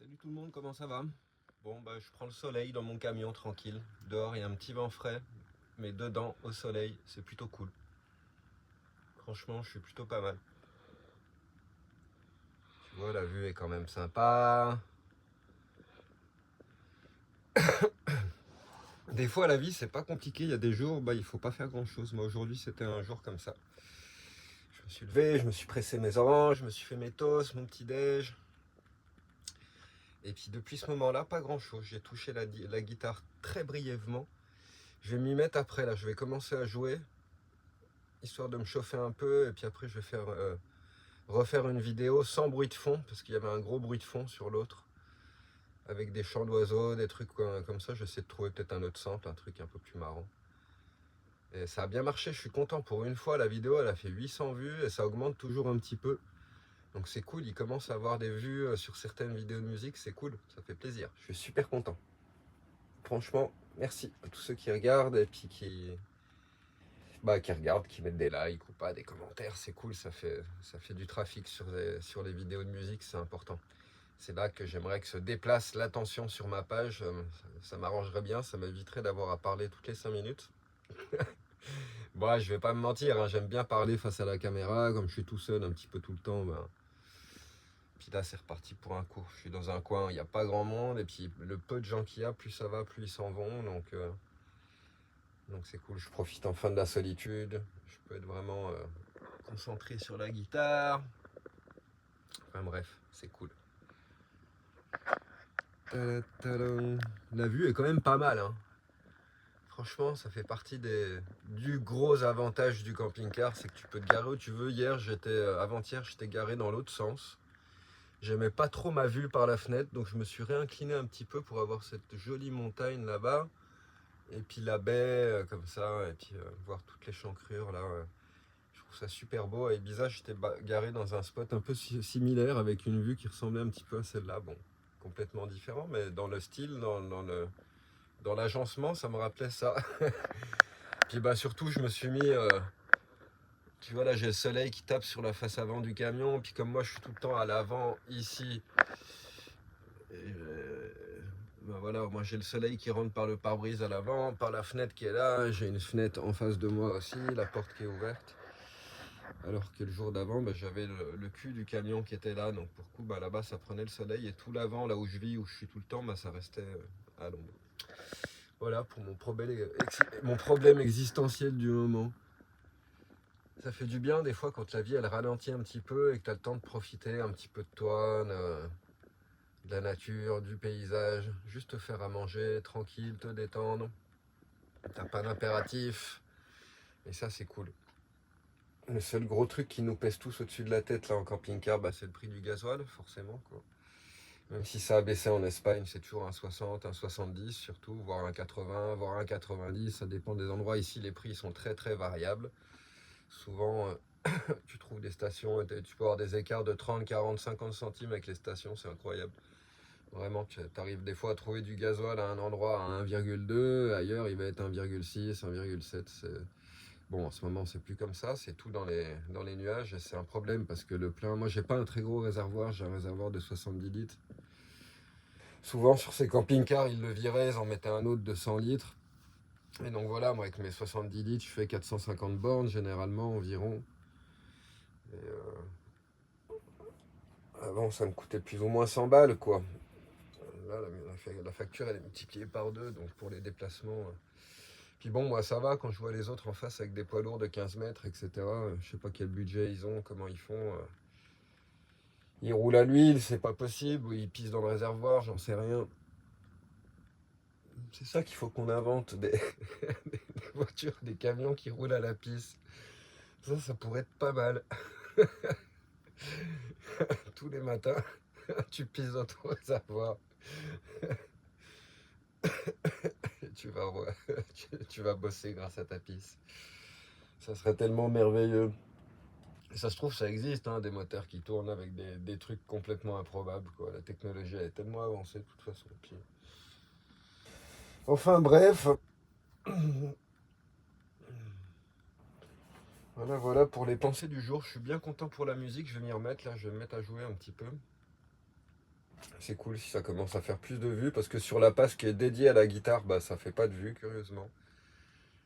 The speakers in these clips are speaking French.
Salut tout le monde, comment ça va? Bon, bah je prends le soleil dans mon camion tranquille. Dehors, il y a un petit vent frais, mais dedans, au soleil, c'est plutôt cool. Franchement, je suis plutôt pas mal. Tu vois, la vue est quand même sympa. Des fois, la vie, c'est pas compliqué. Il y a des jours, bah il faut pas faire grand-chose. Moi, aujourd'hui, c'était un jour comme ça. Je me suis levé, je me suis pressé mes oranges, je me suis fait mes toasts, mon petit déj. Et puis depuis ce moment-là, pas grand-chose. J'ai touché la guitare très brièvement. Je vais m'y mettre après, là. Je vais commencer à jouer, histoire de me chauffer un peu. Et puis après, je vais refaire une vidéo sans bruit de fond, parce qu'il y avait un gros bruit de fond sur l'autre, avec des chants d'oiseaux, des trucs comme ça. J'essaie de trouver peut-être un autre sample, un truc un peu plus marrant. Et ça a bien marché, je suis content. Pour une fois, la vidéo, elle a fait 800 vues et ça augmente toujours un petit peu. Donc c'est cool, il commence à avoir des vues sur certaines vidéos de musique, c'est cool, ça fait plaisir. Je suis super content. Franchement, merci à tous ceux qui regardent et puis qui regardent, qui mettent des likes ou pas, des commentaires, c'est cool, ça fait du trafic sur les vidéos de musique, c'est important. C'est là que j'aimerais que se déplace l'attention sur ma page, ça m'arrangerait bien, ça m'éviterait d'avoir à parler toutes les 5 minutes. Bon, je vais pas me mentir, hein, j'aime bien parler face à la caméra, comme je suis tout seul un petit peu tout le temps, puis là c'est reparti pour un coup. Je suis dans un coin, il n'y a pas grand monde, et puis le peu de gens qu'il y a, plus ça va, plus ils s'en vont, donc c'est cool, je profite enfin de la solitude, je peux être vraiment concentré sur la guitare. Enfin bref, c'est cool. La vue est quand même pas mal, hein. Franchement, ça fait partie du gros avantage du camping-car, c'est que tu peux te garer où tu veux. Avant-hier, j'étais garé dans l'autre sens. J'aimais pas trop ma vue par la fenêtre, donc je me suis réincliné un petit peu pour avoir cette jolie montagne là-bas. Et puis la baie, comme ça, et puis voir toutes les chancrures là. Je trouve ça super beau. À Ibiza, j'étais garé dans un spot un peu similaire avec une vue qui ressemblait un petit peu à celle-là. Bon, complètement différent, mais dans le style, dans l'agencement, ça me rappelait ça. Puis bah surtout, je me suis mis, tu vois là, j'ai le soleil qui tape sur la face avant du camion. Puis comme moi, je suis tout le temps à l'avant ici. Et, bah voilà, moi j'ai le soleil qui rentre par le pare-brise à l'avant, par la fenêtre qui est là. J'ai une fenêtre en face de moi aussi, la porte qui est ouverte. Alors que le jour d'avant, bah, j'avais le cul du camion qui était là. Donc pour coup, bah, là-bas, ça prenait le soleil. Et tout l'avant, là où je vis, où je suis tout le temps, bah, ça restait à l'ombre. Voilà pour mon problème existentiel du moment. Ça fait du bien des fois quand la vie elle ralentit un petit peu et que tu as le temps de profiter un petit peu de toi, de la nature, du paysage. Juste te faire à manger, tranquille, te détendre. T'as pas d'impératif. Et ça, c'est cool. Le seul gros truc qui nous pèse tous au-dessus de la tête là en camping-car, bah, c'est le prix du gasoil, forcément, quoi. Même si ça a baissé en Espagne, c'est toujours un 60, un 70 surtout, voire un 80, voire un 90, ça dépend des endroits. Ici, les prix sont très très variables. Souvent, tu trouves des stations, tu peux avoir des écarts de 30, 40, 50 centimes avec les stations, c'est incroyable. Vraiment, tu arrives des fois à trouver du gasoil à un endroit à 1,2, ailleurs il va être 1,6, 1,7. Bon, en ce moment, c'est plus comme ça, c'est tout dans les nuages et c'est un problème parce que le plein, moi j'ai pas un très gros réservoir, j'ai un réservoir de 70 litres. Souvent sur ces camping-cars, ils le viraient, ils en mettaient un autre de 100 litres. Et donc voilà, moi avec mes 70 litres, je fais 450 bornes généralement environ. Et avant, ça me coûtait plus ou moins 100 balles, quoi. Là, la facture, elle est multipliée par deux, donc pour les déplacements. Puis bon, moi, ça va quand je vois les autres en face avec des poids lourds de 15 mètres, etc. Je sais pas quel budget ils ont, comment ils font. Ils roulent à l'huile, c'est pas possible, ou ils pissent dans le réservoir, j'en sais rien. C'est ça qu'il faut qu'on invente, des voitures, des camions qui roulent à la pisse. Ça pourrait être pas mal. Tous les matins, tu pisses dans ton réservoir. Et tu vas bosser grâce à ta pisse. Ça serait tellement merveilleux. Et ça se trouve, ça existe, hein, des moteurs qui tournent avec des trucs complètement improbables, quoi. La technologie elle est tellement avancée de toute façon. Puis... Enfin bref, voilà pour les pensées du jour. Je suis bien content pour la musique, je vais m'y remettre là, je vais me mettre à jouer un petit peu. C'est cool si ça commence à faire plus de vues, parce que sur la page qui est dédiée à la guitare, bah ça fait pas de vues, curieusement.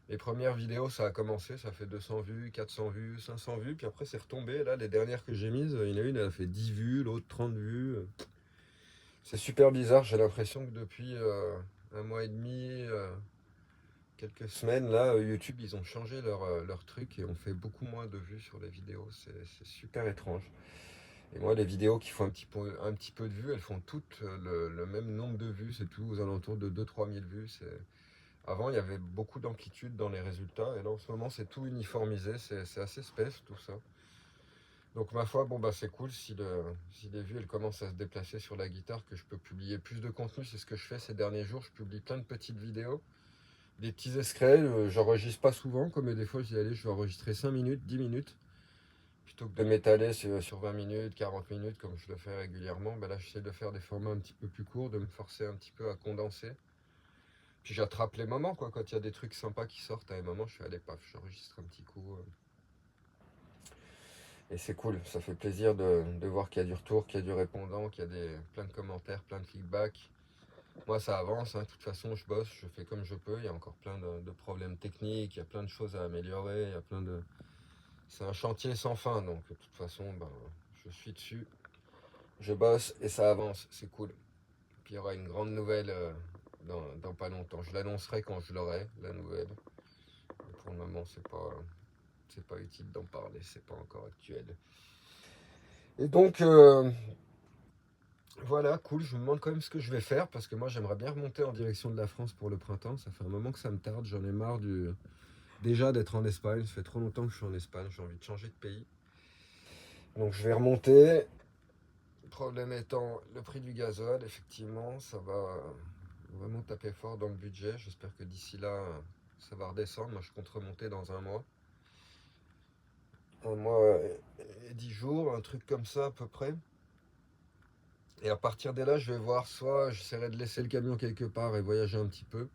Les premières vidéos, ça a commencé, ça fait 200 vues, 400 vues, 500 vues, puis après c'est retombé. Là, les dernières que j'ai mises, il y en a une, elle a fait 10 vues, l'autre 30 vues. C'est super bizarre, j'ai l'impression que depuis un mois et demi, quelques semaines, là, YouTube, ils ont changé leur truc et on fait beaucoup moins de vues sur les vidéos. C'est super étrange. Et moi, les vidéos qui font un petit peu de vues, elles font toutes le même nombre de vues, c'est tout aux alentours de 2 000 à 3 000 vues. Avant, il y avait beaucoup d'amplitude dans les résultats, et là, en ce moment, c'est tout uniformisé, c'est assez space, tout ça. Donc, ma foi, bon, bah, c'est cool si les vues, elles commencent à se déplacer sur la guitare, que je peux publier plus de contenu. C'est ce que je fais ces derniers jours. Je publie plein de petites vidéos, des petits extraits. J'enregistre pas souvent, comme des fois, je dis, allez, je vais enregistrer 5 minutes, 10 minutes. Plutôt que de m'étaler sur 20 minutes, 40 minutes, comme je le fais régulièrement, bah là, j'essaie de faire des formats un petit peu plus courts, de me forcer un petit peu à condenser. Puis j'attrape les moments, quoi. Quand il y a des trucs sympas qui sortent à un moment, je fais allez, paf, j'enregistre un petit coup. Et c'est cool, ça fait plaisir de voir qu'il y a du retour, qu'il y a du répondant, qu'il y a plein de commentaires, plein de feedback. Moi, ça avance, hein. De toute façon, je bosse, je fais comme je peux. Il y a encore plein de problèmes techniques, il y a plein de choses à améliorer, il y a plein de. C'est un chantier sans fin, donc de toute façon, ben, je suis dessus, je bosse et ça avance, c'est cool. Puis il y aura une grande nouvelle dans pas longtemps. Je l'annoncerai quand je l'aurai, la nouvelle. Mais pour le moment, c'est pas utile d'en parler, c'est pas encore actuel. Et donc, voilà, cool. Je me demande quand même ce que je vais faire parce que moi, j'aimerais bien remonter en direction de la France pour le printemps. Ça fait un moment que ça me tarde. J'en ai marre déjà d'être en Espagne. Ça fait trop longtemps que je suis en Espagne. J'ai envie de changer de pays. Donc, je vais remonter. Le problème étant le prix du gasoil, effectivement, ça va vraiment taper fort dans le budget. J'espère que d'ici là, ça va redescendre. Moi, je compte remonter dans un mois. Un mois et 10 jours, un truc comme ça à peu près. Et à partir de là, je vais voir, soit j'essaierai de laisser le camion quelque part et voyager un petit peu.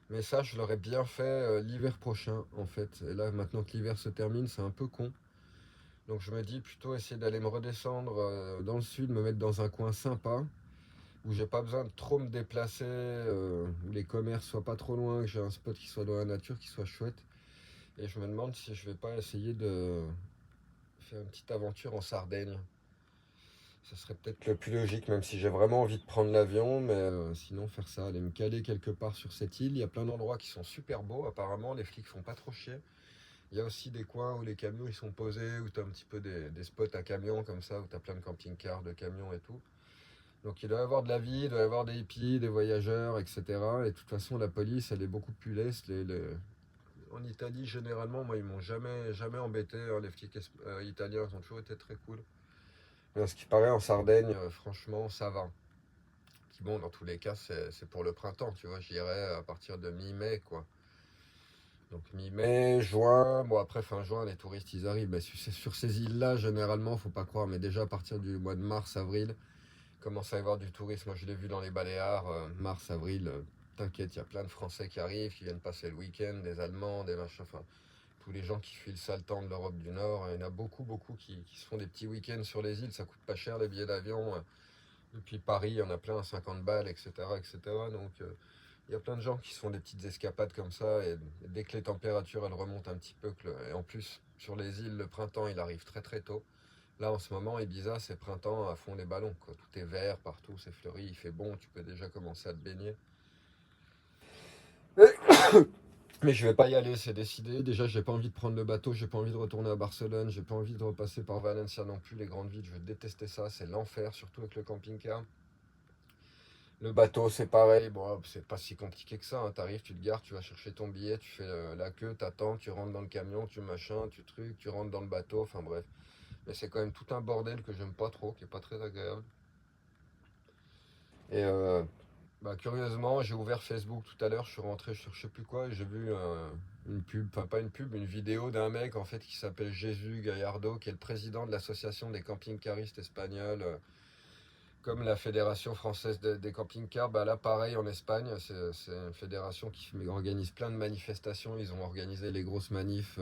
Mais ça, je l'aurais bien fait l'hiver prochain, en fait. Et là, maintenant que l'hiver se termine, c'est un peu con. Donc je me dis plutôt essayer d'aller me redescendre dans le sud, me mettre dans un coin sympa, où j'ai pas besoin de trop me déplacer, où les commerces soient pas trop loin, que j'ai un spot qui soit dans la nature, qui soit chouette. Et je me demande si je vais pas essayer de faire une petite aventure en Sardaigne. Ça serait peut-être le plus logique, même si j'ai vraiment envie de prendre l'avion, mais sinon faire ça, aller me caler quelque part sur cette île. Il y a plein d'endroits qui sont super beaux, apparemment, les flics font pas trop chier. Il y a aussi des coins où les camions ils sont posés, où tu as un petit peu des spots à camions comme ça, où tu as plein de camping-cars, de camions et tout. Donc il doit y avoir de la vie, il doit y avoir des hippies, des voyageurs, etc. Et de toute façon, la police, elle est beaucoup plus leste. En Italie, généralement, moi, ils m'ont jamais embêté, hein. Les flics italiens, ils ont toujours été très cool. Mais ce qui paraît en Sardaigne, franchement, ça va. Qui bon, dans tous les cas, c'est pour le printemps, tu vois. J'irai à partir de mi-mai, quoi. Donc mi-mai, juin. Bon, après, fin juin, les touristes, ils arrivent. Mais sur ces îles-là, généralement, faut pas croire. Mais déjà, à partir du mois de mars, avril, commence à y avoir du tourisme. Moi, je l'ai vu dans les Baléares, mars, avril. T'inquiète, il y a plein de Français qui arrivent, qui viennent passer le week-end, des Allemands, des machins. Enfin, tous les gens qui fuient le sale temps de l'Europe du Nord. Il y en a beaucoup, beaucoup qui se font des petits week-ends sur les îles. Ça coûte pas cher, les billets d'avion. Depuis Paris, il y en a plein à 50 balles, etc. etc. Donc, il y a plein de gens qui se font des petites escapades comme ça. Et dès que les températures elles remontent un petit peu, et en plus, sur les îles, le printemps, il arrive très très tôt. Là, en ce moment, Ibiza, c'est printemps à fond les ballons, quoi. Tout est vert partout, c'est fleuri, il fait bon, tu peux déjà commencer à te baigner. Mais je vais pas y aller, c'est décidé. Déjà, j'ai pas envie de prendre le bateau, j'ai pas envie de retourner à Barcelone, j'ai pas envie de repasser par Valencia non plus, les grandes villes, je vais détester ça, c'est l'enfer, surtout avec le camping-car. Le bateau, c'est pareil. Bon, c'est pas si compliqué que ça, hein. T'arrives, tu te gares, tu vas chercher ton billet, tu fais la queue, t'attends, tu rentres dans le camion, tu machin, tu trucs, tu rentres dans le bateau. Enfin bref. Mais c'est quand même tout un bordel que j'aime pas trop, qui est pas très agréable. Et bah, curieusement, j'ai ouvert Facebook tout à l'heure, je suis rentré sur je sais plus quoi, et j'ai vu une pub, enfin pas une pub, une vidéo d'un mec en fait qui s'appelle Jésus Gallardo, qui est le président de l'association des camping-caristes espagnols. Comme la Fédération française des camping-cars, bah là pareil en Espagne, c'est une fédération qui organise plein de manifestations. Ils ont organisé les grosses manifs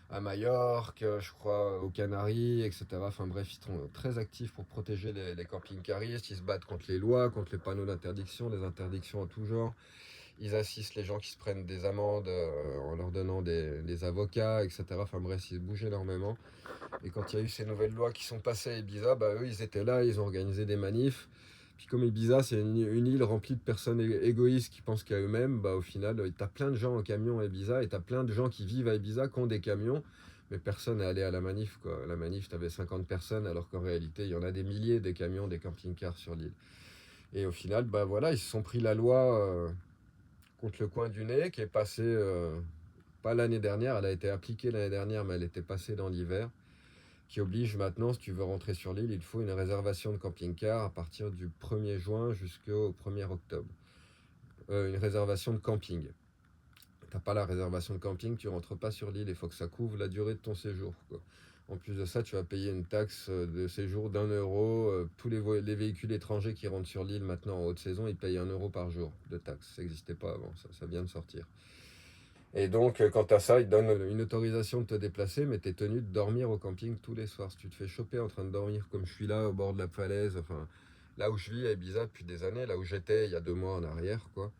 à Majorque, je crois aux Canaries, etc. Enfin bref, ils sont très actifs pour protéger les camping-caristes. Ils se battent contre les lois, contre les panneaux d'interdiction, les interdictions en tout genre. Ils assistent les gens qui se prennent des amendes en leur donnant des avocats, etc. Enfin bref, ils bougent énormément. Et quand il y a eu ces nouvelles lois qui sont passées à Ibiza, bah, eux, ils étaient là, ils ont organisé des manifs. Puis comme Ibiza, c'est une île remplie de personnes égoïstes qui pensent qu'à eux-mêmes, bah, au final, tu as plein de gens en camion à Ibiza et tu as plein de gens qui vivent à Ibiza qui ont des camions, mais personne n'est allé à la manif, quoi. À la manif, tu avais 50 personnes, alors qu'en réalité, il y en a des milliers des camions, des camping-cars sur l'île. Et au final, bah, voilà, ils se sont pris la loi contre le coin du nez qui est passée, pas l'année dernière, elle a été appliquée l'année dernière, mais elle était passée dans l'hiver qui oblige maintenant, si tu veux rentrer sur l'île, il faut une réservation de camping-car à partir du 1er juin jusqu'au 1er octobre. Une réservation de camping. Tu n'as pas la réservation de camping, tu rentres pas sur l'île, il faut que ça couvre la durée de ton séjour, quoi. En plus de ça, tu vas payer une taxe de séjour d'1 euro. Tous les véhicules étrangers qui rentrent sur l'île maintenant en haute saison, ils payent 1 euro par jour de taxe. Ça n'existait pas avant, ça vient de sortir. Et donc, quant à ça, ils te donnent une autorisation de te déplacer, mais tu es tenu de dormir au camping tous les soirs. Si tu te fais choper en train de dormir comme je suis là, au bord de la falaise, enfin, là où je vis à Ibiza depuis des années, là où j'étais il y a 2 mois en arrière, quoi.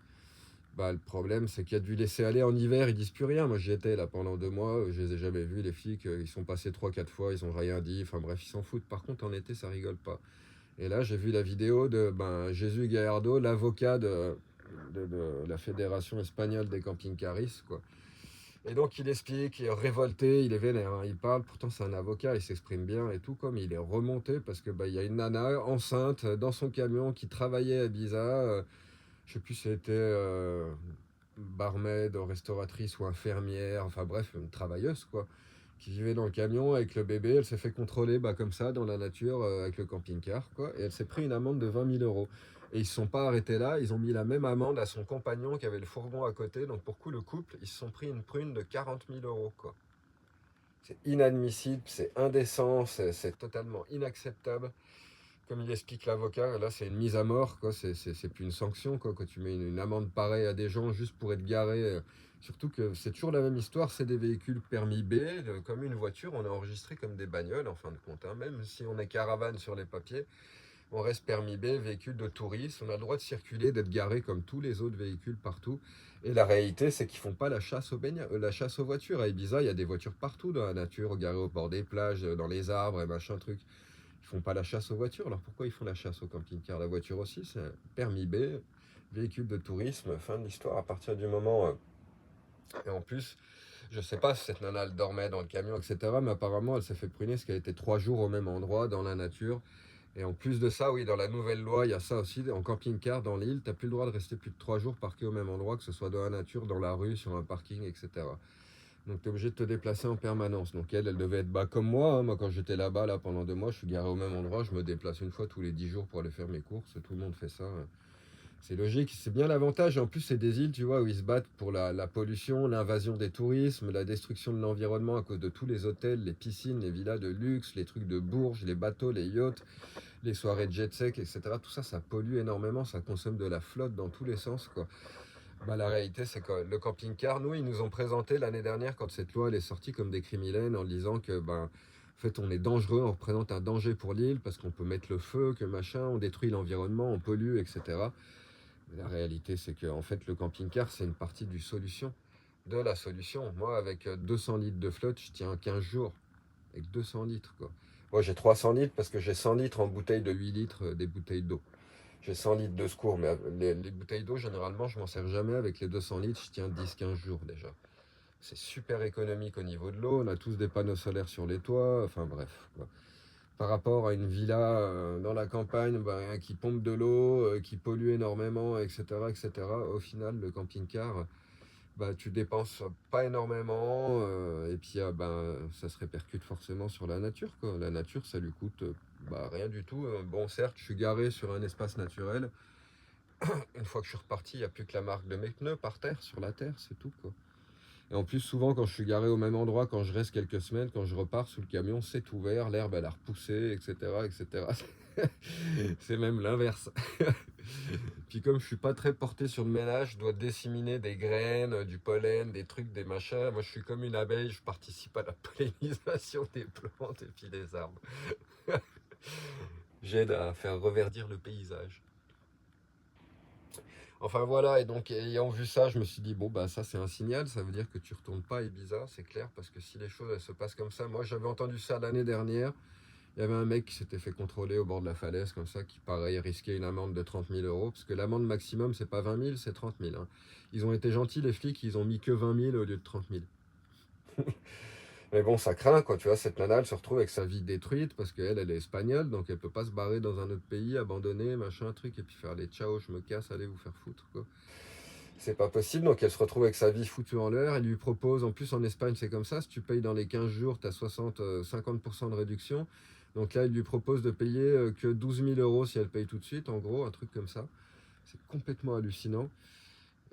Bah, le problème, c'est qu'il y a dû laisser aller en hiver, ils disent plus rien. Moi, j'y étais là pendant 2 mois, je les ai jamais vus, les flics, ils sont passés 3, 4 fois, ils ont rien dit, enfin bref, ils s'en foutent. Par contre, en été, ça rigole pas. Et là, j'ai vu la vidéo de Jésus Gallardo, l'avocat de la Fédération espagnole des camping-caristes, quoi. Et donc il explique, il est révolté, il est vénère, hein. Il parle, pourtant c'est un avocat, il s'exprime bien et tout, comme il est remonté parce que il y a une nana enceinte dans son camion qui travaillait à Ibiza, je sais plus si c'était barmaid, restauratrice ou infirmière, enfin bref, une travailleuse quoi, qui vivait dans le camion avec le bébé, elle s'est fait contrôler comme ça dans la nature avec le camping-car quoi, et elle s'est pris une amende de 20 000 euros. Et ils ne se sont pas arrêtés là, ils ont mis la même amende à son compagnon qui avait le fourgon à côté. Donc pour coup, le couple, ils se sont pris une prune de 40 000 euros. Quoi. C'est inadmissible, c'est indécent, c'est totalement inacceptable. Comme il explique l'avocat, là c'est une mise à mort, quoi. C'est plus une sanction quoi, quand tu mets une amende pareille à des gens juste pour être garé. Surtout que c'est toujours la même histoire, c'est des véhicules permis B, comme une voiture, on est enregistré comme des bagnoles en fin de compte. Hein. Même si on est caravane sur les papiers, on reste permis B, véhicule de tourisme, on a le droit de circuler, d'être garé comme tous les autres véhicules partout. Et la réalité, c'est qu'ils font pas la chasse aux voitures. À Ibiza, il y a des voitures partout dans la nature, garées au bord des plages, dans les arbres et machin truc. Ils font pas la chasse aux voitures, alors pourquoi ils font la chasse au camping-car? La voiture aussi, c'est un permis B, véhicule de tourisme, fin de l'histoire à partir du moment. Et en plus, je sais pas si cette nana elle dormait dans le camion, etc. Mais apparemment, elle s'est fait pruner parce qu'elle était 3 jours au même endroit, dans la nature. Et en plus de ça, oui, dans la nouvelle loi, il y a ça aussi. En camping-car, dans l'île, tu n'as plus le droit de rester plus de 3 jours parqué au même endroit, que ce soit dans la nature, dans la rue, sur un parking, etc. Donc tu es obligé de te déplacer en permanence. Donc elle devait être comme moi. Hein. Moi, quand j'étais là-bas, là, pendant 2 mois, je suis garé au même endroit. Je me déplace une fois tous les 10 jours pour aller faire mes courses. Tout le monde fait ça. Hein. C'est logique, c'est bien l'avantage. En plus, c'est des îles, tu vois, où ils se battent pour la pollution, l'invasion des tourismes, la destruction de l'environnement à cause de tous les hôtels, les piscines, les villas de luxe, les trucs de bourges, les bateaux, les yachts, les soirées de jet set, etc. Tout ça, ça pollue énormément, ça consomme de la flotte dans tous les sens, quoi. La réalité, c'est que le camping-car, nous, ils nous ont présenté l'année dernière, quand cette loi elle est sortie, comme des criminels, en disant que, en fait, on est dangereux, on représente un danger pour l'île, parce qu'on peut mettre le feu, que machin, on détruit l'environnement, on pollue, etc. Mais la réalité, c'est que, en fait, le camping-car, c'est une partie de la solution. Moi, avec 200 litres de flotte, je tiens 15 jours, avec 200 litres, quoi. Moi, j'ai 300 litres parce que j'ai 100 litres en bouteilles de 8 litres, des bouteilles d'eau. J'ai 100 litres de secours, mais les bouteilles d'eau, généralement, je m'en sers jamais. Avec les 200 litres, je tiens 10, 15 jours déjà. C'est super économique au niveau de l'eau. On a tous des panneaux solaires sur les toits. Enfin bref, quoi. Par rapport à une villa dans la campagne qui pompe de l'eau, qui pollue énormément, etc., etc., au final, le camping-car, tu dépenses pas énormément. Et puis, ça se répercute forcément sur la nature, quoi. La nature, ça lui coûte rien du tout. Bon, certes, je suis garé sur un espace naturel. Une fois que je suis reparti, il n'y a plus que la marque de mes pneus par terre, sur la terre, c'est tout, quoi. Et en plus, souvent, quand je suis garé au même endroit, quand je reste quelques semaines, quand je repars sous le camion, c'est ouvert, l'herbe, elle a repoussé, etc., etc. C'est même l'inverse. Puis comme je suis pas très porté sur le ménage, je dois disséminer des graines, du pollen, des trucs, des machins. Moi, je suis comme une abeille, je participe à la pollinisation des plantes et puis des arbres. J'aide à faire reverdir le paysage. Enfin voilà, et donc ayant vu ça, je me suis dit, bon bah ça c'est un signal, ça veut dire que tu retournes pas à Ibiza, c'est clair, parce que si les choses elles se passent comme ça, moi j'avais entendu ça l'année dernière, il y avait un mec qui s'était fait contrôler au bord de la falaise comme ça, qui pareil risquait une amende de 30 000 euros, parce que l'amende maximum c'est pas 20 000, c'est 30 000. Hein. Ils ont été gentils les flics, ils ont mis que 20 000 au lieu de 30 000. Mais bon, ça craint, quoi, tu vois, cette nana, elle se retrouve avec sa vie détruite parce qu'elle, elle est espagnole, donc elle peut pas se barrer dans un autre pays, abandonner, machin, truc, et puis faire les ciao, je me casse, allez vous faire foutre, quoi. C'est pas possible, donc elle se retrouve avec sa vie foutue en l'air, elle lui propose, en plus en Espagne c'est comme ça, si tu payes dans les 15 jours, tu as 50% de réduction, donc là elle lui propose de payer que 12 000 euros si elle paye tout de suite, en gros, un truc comme ça. C'est complètement hallucinant.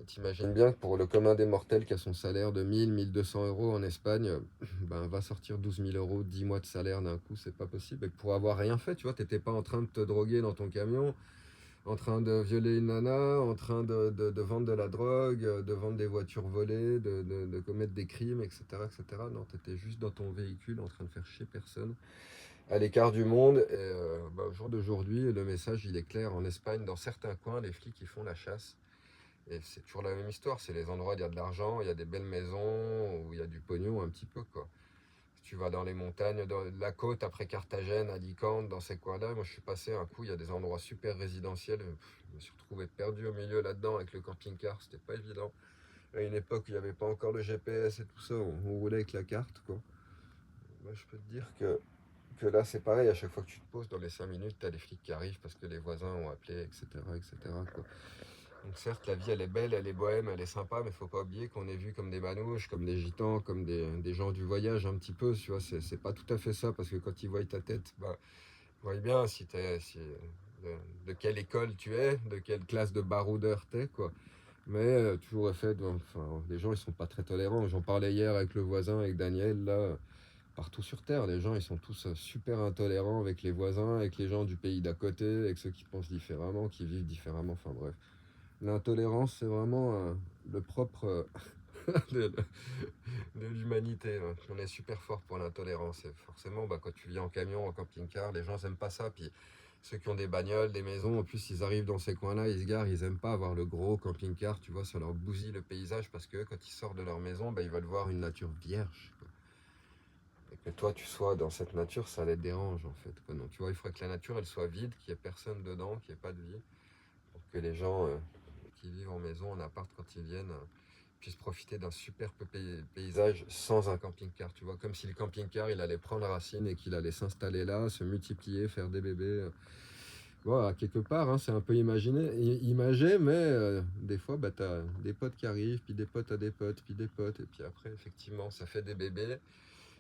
T'imagines bien que pour le commun des mortels qui a son salaire de 1 200 euros en Espagne, ben, va sortir 12 000 euros, 10 mois de salaire d'un coup, c'est pas possible. Et pour avoir rien fait, tu vois, t'étais pas en train de te droguer dans ton camion, en train de violer une nana, en train de vendre de la drogue, de vendre des voitures volées, de commettre des crimes, etc. etc. Non, t'étais juste dans ton véhicule en train de faire chier personne, à l'écart du monde. Et bah, au jour d'aujourd'hui, le message il est clair. En Espagne, dans certains coins, les flics ils font la chasse. Et c'est toujours la même histoire, c'est les endroits où il y a de l'argent, il y a des belles maisons, où il y a du pognon un petit peu quoi. Si tu vas dans les montagnes, dans la côte après Carthagène, Alicante, dans ces coins-là, moi je suis passé un coup, il y a des endroits super résidentiels, je me suis retrouvé perdu au milieu là-dedans avec le camping-car, c'était pas évident. À une époque où il n'y avait pas encore le GPS et tout ça, on roulait avec la carte quoi. Moi je peux te dire que là c'est pareil, à chaque fois que tu te poses dans les 5 minutes, tu as les flics qui arrivent parce que les voisins ont appelé, etc. etc. quoi. Donc certes, la vie, elle est belle, elle est bohème, elle est sympa, mais faut pas oublier qu'on est vu comme des manouches, comme des gitans, comme des gens du voyage un petit peu, tu vois, c'est pas tout à fait ça, parce que quand ils voient ta tête, bah, ils voient bien de quelle école tu es, de quelle classe de baroudeur t'es, quoi. Mais toujours est fait, enfin, les gens, ils sont pas très tolérants. J'en parlais hier avec le voisin, avec Daniel, là, partout sur Terre, les gens, ils sont tous super intolérants avec les voisins, avec les gens du pays d'à côté, avec ceux qui pensent différemment, qui vivent différemment, enfin bref. L'intolérance, c'est vraiment le propre de, de l'humanité. Hein. On est super fort pour l'intolérance. Et forcément, bah, quand tu vis en camion, en camping-car, les gens n'aiment pas ça. Puis ceux qui ont des bagnoles, des maisons, en plus, ils arrivent dans ces coins-là, ils se garent, ils n'aiment pas avoir le gros camping-car, tu vois, ça leur bousille le paysage parce que quand ils sortent de leur maison, bah, ils veulent voir une nature vierge. Quoi. Et que toi, tu sois dans cette nature, ça les dérange en fait. Quoi. Donc, tu vois, il faudrait que la nature, elle soit vide, qu'il n'y ait personne dedans, qu'il n'y ait pas de vie. Pour que les gens qui vivent en maison, en appart, quand ils viennent, puissent profiter d'un superbe paysage sans un camping-car. Tu vois, comme si le camping-car, il allait prendre racine et qu'il allait s'installer là, se multiplier, faire des bébés. Voilà, quelque part, hein, c'est un peu imagé, mais des fois, bah, tu as des potes qui arrivent, puis des potes à des potes, puis des potes, et puis après, effectivement, ça fait des bébés.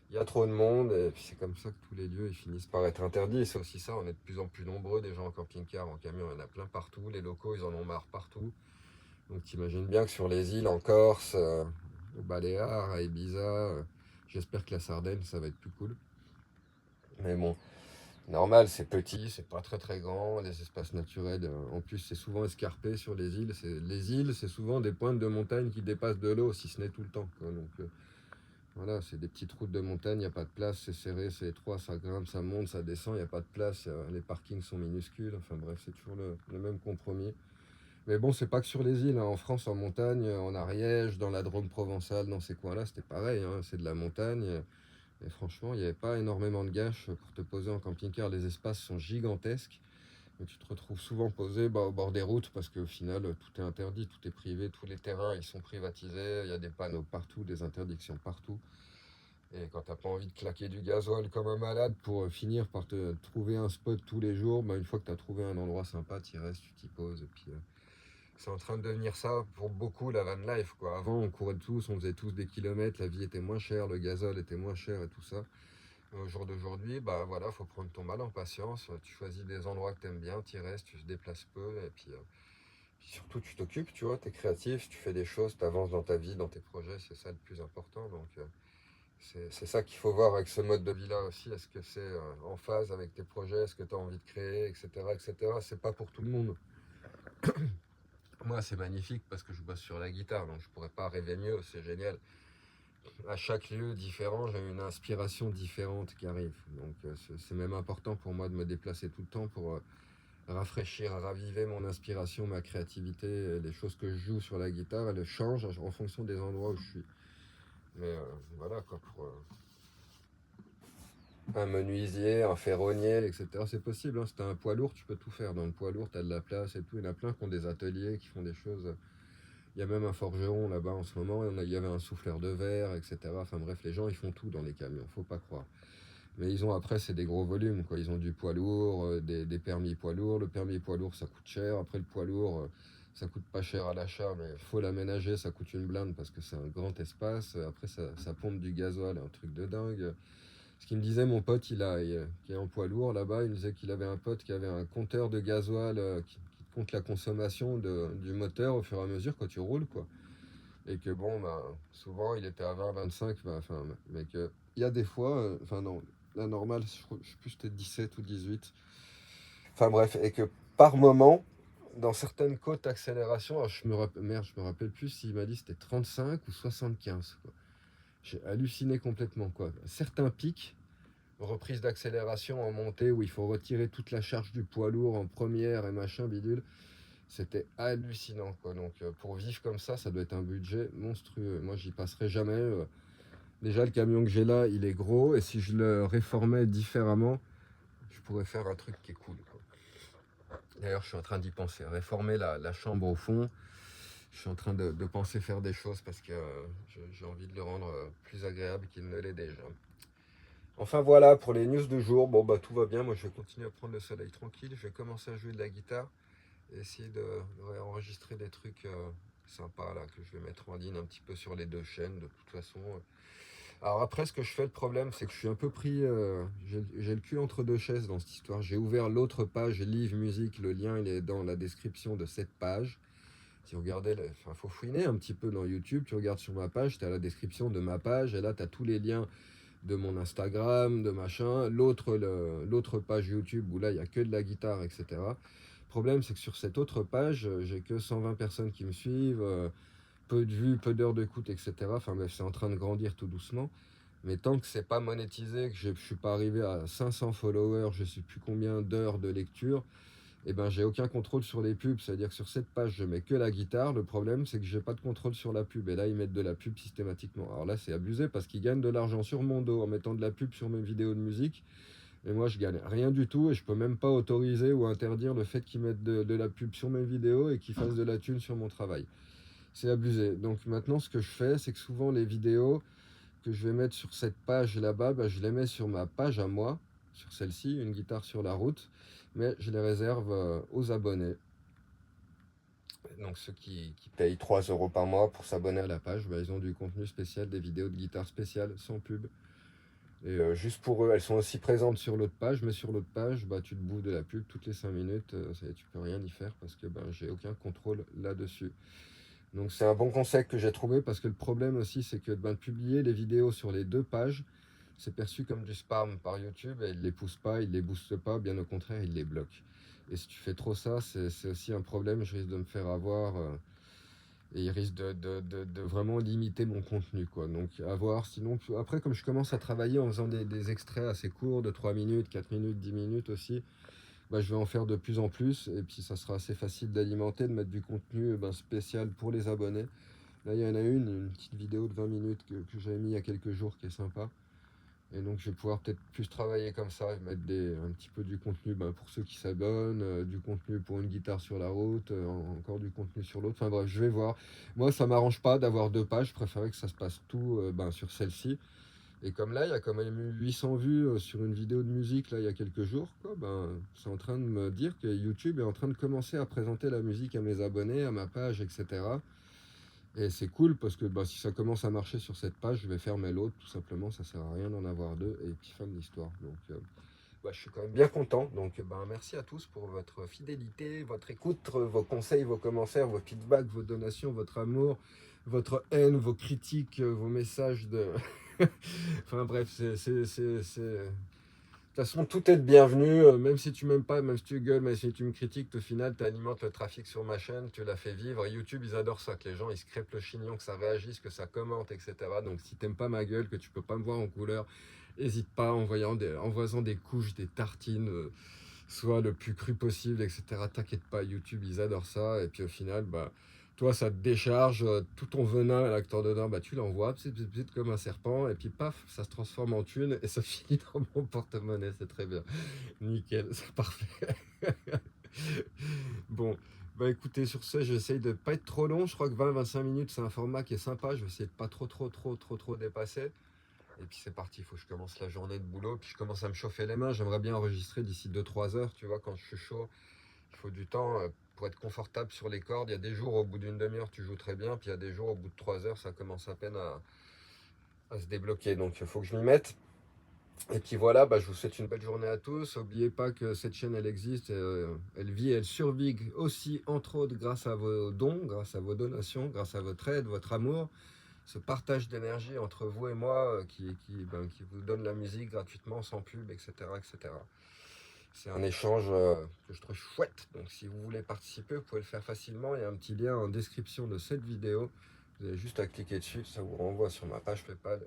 Il y a trop de monde, et puis c'est comme ça que tous les lieux ils finissent par être interdits. Et c'est aussi ça, on est de plus en plus nombreux, des gens en camping-car, en camion, il y en a plein partout. Les locaux, ils en ont marre partout. Donc t'imagines bien que sur les îles, en Corse, aux Baléares, à Ibiza, j'espère que la Sardaigne, ça va être plus cool. Mais bon, normal, c'est petit, c'est pas très très grand, les espaces naturels, en plus c'est souvent escarpé sur les îles. Les îles, c'est souvent des pointes de montagne qui dépassent de l'eau, si ce n'est tout le temps. Quoi. Donc voilà, c'est des petites routes de montagne, il n'y a pas de place, c'est serré, c'est étroit, ça grimpe, ça monte, ça descend, il n'y a pas de place, les parkings sont minuscules, enfin bref, c'est toujours le même compromis. Mais bon, c'est pas que sur les îles, hein. En France, en montagne, en Ariège, dans la Drôme provençale, dans ces coins-là, c'était pareil, hein. C'est de la montagne. Et franchement, il n'y avait pas énormément de gâches pour te poser en camping-car. Les espaces sont gigantesques. Mais tu te retrouves souvent posé bah, au bord des routes parce qu'au final, tout est interdit, tout est privé, tous les terrains, ils sont privatisés. Il y a des panneaux partout, des interdictions partout. Et quand t'as pas envie de claquer du gasoil comme un malade pour finir par te trouver un spot tous les jours, bah, une fois que tu as trouvé un endroit sympa, tu y restes, tu t'y poses. Et puis, c'est en train de devenir ça pour beaucoup la van life. Quoi. Avant, on courait tous, on faisait tous des kilomètres, la vie était moins chère, le gazole était moins cher et tout ça. Au jour d'aujourd'hui, bah voilà, faut prendre ton mal en patience. Tu choisis des endroits que tu aimes bien, tu y restes, tu te déplaces peu et puis surtout tu t'occupes, tu vois, tu es créatif, tu fais des choses, tu avances dans ta vie, dans tes projets, c'est ça le plus important. Donc c'est ça qu'il faut voir avec ce mode de vie-là aussi. Est-ce que c'est en phase avec tes projets, est-ce que tu as envie de créer, etc. etc. C'est pas pour tout le monde. Moi, c'est magnifique parce que je bosse sur la guitare, donc je pourrais pas rêver mieux, c'est génial. À chaque lieu différent, j'ai une inspiration différente qui arrive. Donc c'est même important pour moi de me déplacer tout le temps pour rafraîchir, raviver mon inspiration, ma créativité. Les choses que je joue sur la guitare, elles changent en fonction des endroits où je suis. Mais voilà quoi, pour un menuisier, un ferronnier, etc. C'est possible, hein. Si t'as un poids lourd, tu peux tout faire. Dans le poids lourd, t'as de la place et tout. Il y en a plein qui ont des ateliers, qui font des choses. Il y a même un forgeron là-bas en ce moment. Il y avait un souffleur de verre, etc. Enfin bref, les gens, ils font tout dans les camions, faut pas croire. Mais ils ont après, c'est des gros volumes, quoi. Ils ont du poids lourd, des permis poids lourd. Le permis poids lourd, ça coûte cher. Après, le poids lourd, ça coûte pas cher à l'achat, mais il faut l'aménager, ça coûte une blinde parce que c'est un grand espace. Après, ça pompe du gasoil, un truc de dingue. Ce qu'il me disait, mon pote, qui est en poids lourd là-bas, il me disait qu'il avait un pote qui avait un compteur de gasoil qui compte la consommation du moteur au fur et à mesure quand tu roules, quoi. Et que bon, bah, souvent il était à 20, 25, bah, enfin, mais que il y a des fois, enfin non, la normale, je sais plus, c'était 17 ou 18. Enfin bref, et que par moment, dans certaines côtes d'accélération, alors merde, je me rappelle plus s'il m'a dit c'était 35 ou 75, quoi. J'ai halluciné complètement, quoi. Certains pics, reprise d'accélération en montée où il faut retirer toute la charge du poids lourd en première et machin bidule. C'était hallucinant, quoi. Donc pour vivre comme ça doit être un budget monstrueux. Moi, j'y passerai jamais. Déjà, le camion que j'ai là, il est gros. Et si je le réformais différemment, je pourrais faire un truc qui est cool, quoi. D'ailleurs, je suis en train d'y penser. Réformer la chambre au fond. Je suis en train de penser faire des choses parce que j'ai envie de le rendre plus agréable qu'il ne l'est déjà. Enfin voilà pour les news du jour. Bon bah tout va bien, moi je vais continuer à prendre le soleil tranquille. Je vais commencer à jouer de la guitare et essayer de enregistrer des trucs sympas là que je vais mettre en ligne un petit peu sur les deux chaînes de toute façon. Alors après ce que je fais, le problème c'est que je suis un peu pris, j'ai le cul entre deux chaises dans cette histoire. J'ai ouvert l'autre page Live Musique, le lien il est dans la description de cette page. Si vous regardez, enfin, faut fouiner un petit peu dans YouTube, tu regardes sur ma page, tu as la description de ma page et là tu as tous les liens de mon Instagram, de machin, l'autre page YouTube où là il n'y a que de la guitare, etc. Le problème c'est que sur cette autre page, j'ai que 120 personnes qui me suivent, peu de vues, peu d'heures d'écoute, etc. Enfin bref, c'est en train de grandir tout doucement. Mais tant que c'est pas monétisé, que je ne suis pas arrivé à 500 followers, je ne sais plus combien d'heures de lecture, et ben j'ai aucun contrôle sur les pubs. C'est-à-dire que sur cette page, je mets que la guitare. Le problème, c'est que j'ai pas de contrôle sur la pub. Et là, ils mettent de la pub systématiquement. Alors là, c'est abusé parce qu'ils gagnent de l'argent sur mon dos en mettant de la pub sur mes vidéos de musique. Et moi, je gagne rien du tout et je peux même pas autoriser ou interdire le fait qu'ils mettent de la pub sur mes vidéos et qu'ils fassent de la thune sur mon travail. C'est abusé. Donc maintenant, ce que je fais, c'est que souvent les vidéos que je vais mettre sur cette page là-bas, bah, je les mets sur ma page à moi, sur celle-ci, une guitare sur la route, mais je les réserve aux abonnés. Donc ceux qui payent 3 euros par mois pour s'abonner à la page, bah, ils ont du contenu spécial, des vidéos de guitare spéciales, sans pub. Et juste pour eux, elles sont aussi présentes sur l'autre page, mais sur l'autre page, bah, tu te bouffes de la pub toutes les 5 minutes, tu peux rien y faire parce que ben, j'ai aucun contrôle là-dessus. Donc c'est un bon conseil que j'ai trouvé parce que le problème aussi c'est que ben, de publier les vidéos sur les deux pages, c'est perçu comme du spam par YouTube et ils ne les poussent pas, ils ne les boostent pas, bien au contraire, ils les bloquent. Et si tu fais trop ça, c'est aussi un problème, je risque de me faire avoir et il risque de vraiment limiter mon contenu, quoi. Donc à voir, sinon, après comme je commence à travailler en faisant des extraits assez courts de 3 minutes, 4 minutes, 10 minutes aussi, bah, je vais en faire de plus en plus et puis ça sera assez facile d'alimenter, de mettre du contenu ben, spécial pour les abonnés. Là, il y en a une petite vidéo de 20 minutes que j'avais mis il y a quelques jours qui est sympa. Et donc, je vais pouvoir peut-être plus travailler comme ça, et mettre un petit peu du contenu ben, pour ceux qui s'abonnent, du contenu pour une guitare sur la route, encore du contenu sur l'autre. Enfin bref, je vais voir. Moi, ça m'arrange pas d'avoir deux pages. Je préférais que ça se passe tout ben, sur celle-ci. Et comme là, il y a quand même eu 800 vues sur une vidéo de musique là, il y a quelques jours, quoi, ben, c'est en train de me dire que YouTube est en train de commencer à présenter la musique à mes abonnés, à ma page, etc. Et c'est cool parce que bah, si ça commence à marcher sur cette page, je vais fermer l'autre, tout simplement, ça sert à rien d'en avoir deux, et puis fin de l'histoire. Donc bah, je suis quand même bien content. Donc bah, merci à tous pour votre fidélité, votre écoute, vos conseils, vos commentaires, vos feedbacks, vos donations, votre amour, votre haine, vos critiques, vos messages de... enfin bref, façon, tout est de bienvenu, même si tu m'aimes pas, même si tu gueules, même si tu me critiques, au final, tu alimentes le trafic sur ma chaîne, tu la fais vivre. Et YouTube, ils adorent ça, que les gens, ils se crêpent le chignon, que ça réagisse, que ça commente, etc. Donc, si t'aimes pas ma gueule, que tu peux pas me voir en couleur, n'hésite pas en envoyant des couches, des tartines, soit le plus cru possible, etc. T'inquiète pas, YouTube, ils adorent ça. Et puis, au final, bah, toi, ça te décharge, tout ton venin, là, que t'as dedans, bah, tu l'envoies, comme un serpent, et puis paf, ça se transforme en thune, et ça finit dans mon porte-monnaie, c'est très bien. Nickel, c'est parfait. Bon, bah écoutez, sur ce, j'essaye de pas être trop long, je crois que 20-25 minutes, c'est un format qui est sympa, je vais essayer de pas trop dépasser. Et puis c'est parti, il faut que je commence la journée de boulot, puis je commence à me chauffer les mains, j'aimerais bien enregistrer d'ici 2-3 heures, tu vois, quand je suis chaud. Il faut du temps pour être confortable sur les cordes. Il y a des jours, au bout d'une demi-heure, tu joues très bien. Puis il y a des jours, au bout de 3 heures, ça commence à peine à se débloquer. Donc il faut que je m'y mette. Et puis voilà, bah, je vous souhaite une belle journée à tous. N'oubliez pas que cette chaîne, elle existe. Elle vit, elle survit aussi, entre autres, grâce à vos dons, grâce à vos donations, grâce à votre aide, votre amour. Ce partage d'énergie entre vous et moi qui vous donne la musique gratuitement, sans pub, etc. etc. C'est un échange que je trouve chouette. Donc si vous voulez participer, vous pouvez le faire facilement. Il y a un petit lien en description de cette vidéo. Vous avez juste à cliquer dessus, ça vous renvoie sur ma page PayPal.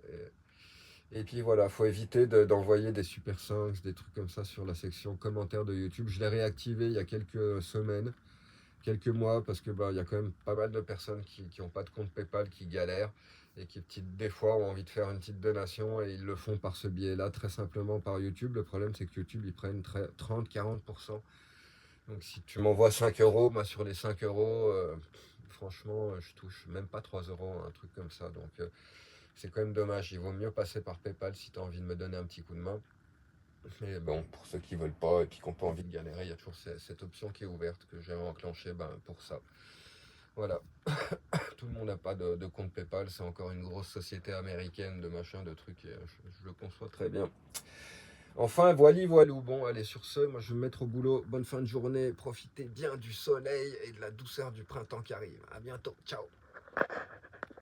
Et puis voilà, il faut éviter d'envoyer des super 5, des trucs comme ça sur la section commentaires de YouTube. Je l'ai réactivé il y a quelques semaines, quelques mois, parce que bah, il y a quand même pas mal de personnes qui n'ont pas de compte PayPal, qui galèrent et qui des fois ont envie de faire une petite donation et ils le font par ce biais-là, très simplement par YouTube. Le problème, c'est que YouTube, ils prennent 30-40%. Donc si tu m'envoies 5 euros, moi sur les 5 euros, franchement, je touche même pas 3 euros, un truc comme ça. Donc c'est quand même dommage. Il vaut mieux passer par PayPal si tu as envie de me donner un petit coup de main. Mais bon, pour ceux qui veulent pas et puis qui n'ont pas envie de galérer, il y a toujours cette option qui est ouverte que j'ai enclenchée pour ça. Voilà. Tout le monde n'a pas de compte PayPal, c'est encore une grosse société américaine de machin, de trucs, et je le conçois très bien. Enfin, voilou. Bon, allez, sur ce, moi je vais me mettre au boulot. Bonne fin de journée, profitez bien du soleil et de la douceur du printemps qui arrive. À bientôt, ciao.